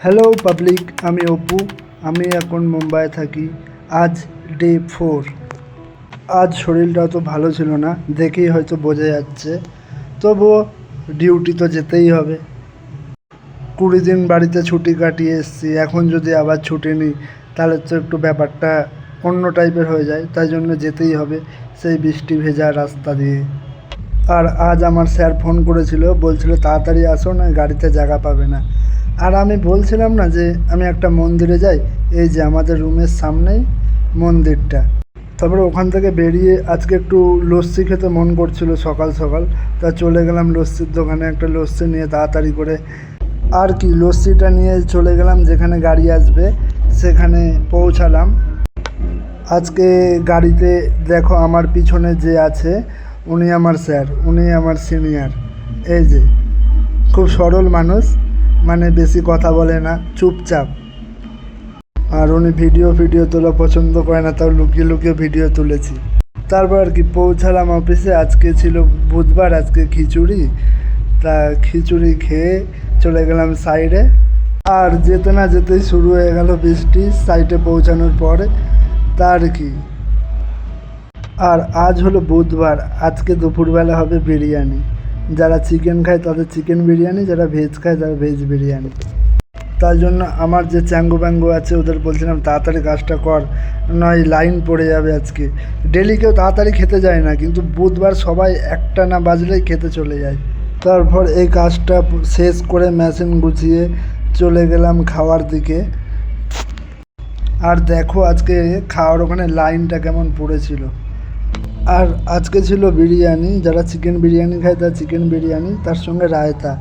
Hello public, আমি অপু। আমি এখন মুম্বাই থাকি। আজ ডে 4। আজ শরীরটা অত ভালো ছিল না, দেখেই হয়তো বোঝা যাচ্ছে। তবুও ডিউটি তো যেতেই হবে। 20 দিন বাড়িতে ছুটি কাটিয়ে এসেছি, এখন যদি আবার ছুটি নিই তাহলে তো একটু ব্যাপারটা অন্য টাইপের হয়ে যায়। তাই জন্য যেতেই হবে সেই বৃষ্টি ভেজা রাস্তা দিয়ে। আর আজ আমার স্যার ফোন করেছিল, বলছিল তাড়াতাড়ি আসো না গাড়িতে জায়গা পাবে না। আর আমি বলছিলাম না যে আমি একটা মন্দিরে যাই, এই যে আমাদের রুমের সামনেই মন্দিরটা। তারপরে ওখান থেকে বেরিয়ে আজকে একটু লস্যি খেতে মন করছিল সকাল সকাল, তা চলে গেলাম লস্যির দোকানে একটা লস্যি নিয়ে তাড়াতাড়ি করে। আর কি, লস্যিটা নিয়ে চলে গেলাম যেখানে গাড়ি আসবে সেখানে পৌঁছালাম। আজকে গাড়িতে দেখো আমার পিছনে যে আছে উনি আমার স্যার, উনি আমার সিনিয়র। এই যে খুব সরল মানুষ, মানে বেশি কথা বলে না, চুপচাপ। আর উনি ভিডিও তোলা পছন্দ করে না, তাও লুকিয়ে লুকিয়ে ভিডিও তুলেছি। তারপর আর কি পৌঁছালাম অফিসে। আজকে ছিল বুধবার, আজকে খিচুড়ি। তা খিচুড়ি খেয়ে চলে গেলাম সাইডে। আর যেতে না যেতেই শুরু হয়ে গেল বৃষ্টি সাইটে পৌঁছানোর পরে। তার কি, আর আজ হলো বুধবার, আজকে দুপুরবেলা হবে বিরিয়ানি। যারা চিকেন খায় তাদের চিকেন বিরিয়ানি, যারা ভেজ খায় তারা ভেজ বিরিয়ানি। তার জন্য আমার যে চ্যাঙ্গো ব্যাঙ্গো আছে ওদের বলছিলাম তাড়াতাড়ি কাজটা কর, নয় লাইন পড়ে যাবে। আজকে ডেলি কেউ তাড়াতাড়ি খেতে যায় না, কিন্তু বুধবার সবাই একটা না বাজলেই খেতে চলে যায়। তারপর এই কাজটা শেষ করে মেশিন গুছিয়ে চলে গেলাম খাওয়ার দিকে। আর দেখো আজকে খাওয়ার ওখানে লাইনটা কেমন পড়েছিল। আর আজকে ছিল বিরিয়ানি, যারা চিকেন বিরিয়ানি খায় তার চিকেন বিরিয়ানি, তার সঙ্গে রায়তা।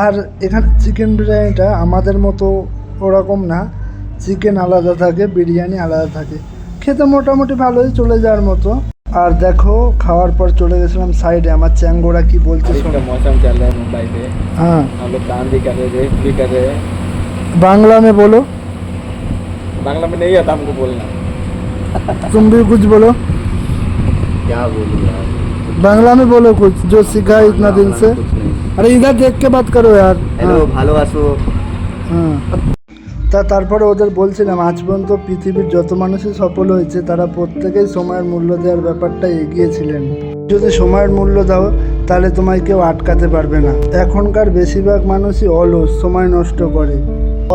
আর এখানে চিকেন বিরিয়ানিটা আমাদের মতো ওরকম না, চিকেন আলাদা থাকে, বিরিয়ানি আলাদা থাকে। খেতে মোটামুটি ভালোই, চলে যাওয়ার মতো। আর দেখো খাওয়ার পর চলে গেছিলাম সাইডে, আমার চ্যাঙ্গোরা কি বলছে শোনো। मौसम चल रहा है मुंबई में। हाँ, हम लोग काम भी कर रहे थे, भी कर रहे हैं। बांग्ला में बोलो। बांग्ला में नहीं आता हमको बोलना। तुम भी कुछ बोलो, क्या बोलूँ यार, बांग्ला में बोलो कुछ जो सीखा है इतना दिन से। कुछ नहीं। अरे इधर देख के बात करो यार। हेलो हाँ, ভালোবাসো। हाँ। তারপরে ওদের বলছিলাম আজ পর্যন্ত পৃথিবীর যত মানুষই সফল হয়েছে তারা প্রত্যেকেই সময়ের মূল্য দেওয়ার ব্যাপারটা এগিয়েছিলেন। যদি সময়ের মূল্য দাও তাহলে তোমায় কেউ আটকাতে পারবে না। এখনকার বেশিরভাগ মানুষই অলস, সময় নষ্ট করে।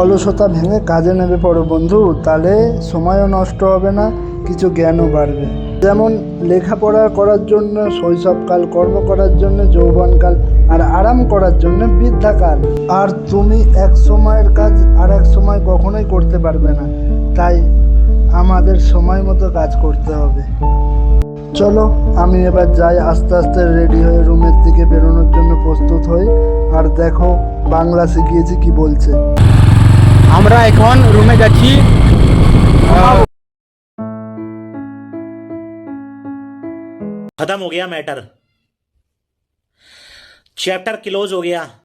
অলসতা ভেঙে কাজে নেমে পড়ো বন্ধু, তাহলে সময়ও নষ্ট হবে না, কিছু জ্ঞানও বাড়বে। যেমন লেখাপড়া করার জন্য শৈশবকাল, কর্ম করার জন্য যৌবনকাল, আর আরাম করার জন্য বৃদ্ধাকাল। আর তুমি এক সময়ের কাজ আর এক সময় কখনোই করতে পারবে না, তাই আমাদের সময় মতো কাজ করতে হবে। চলো আমি এবার যাই, আস্তে আস্তে রেডি হয়ে রুমের দিকে বেরোনোর জন্য প্রস্তুত হই। আর দেখো বাংলা শিখিয়েছি কি বলছে। আমরা এখন রুমে যাচ্ছি। खत्म हो गया मैटर, चैप्टर क्लोज हो गया।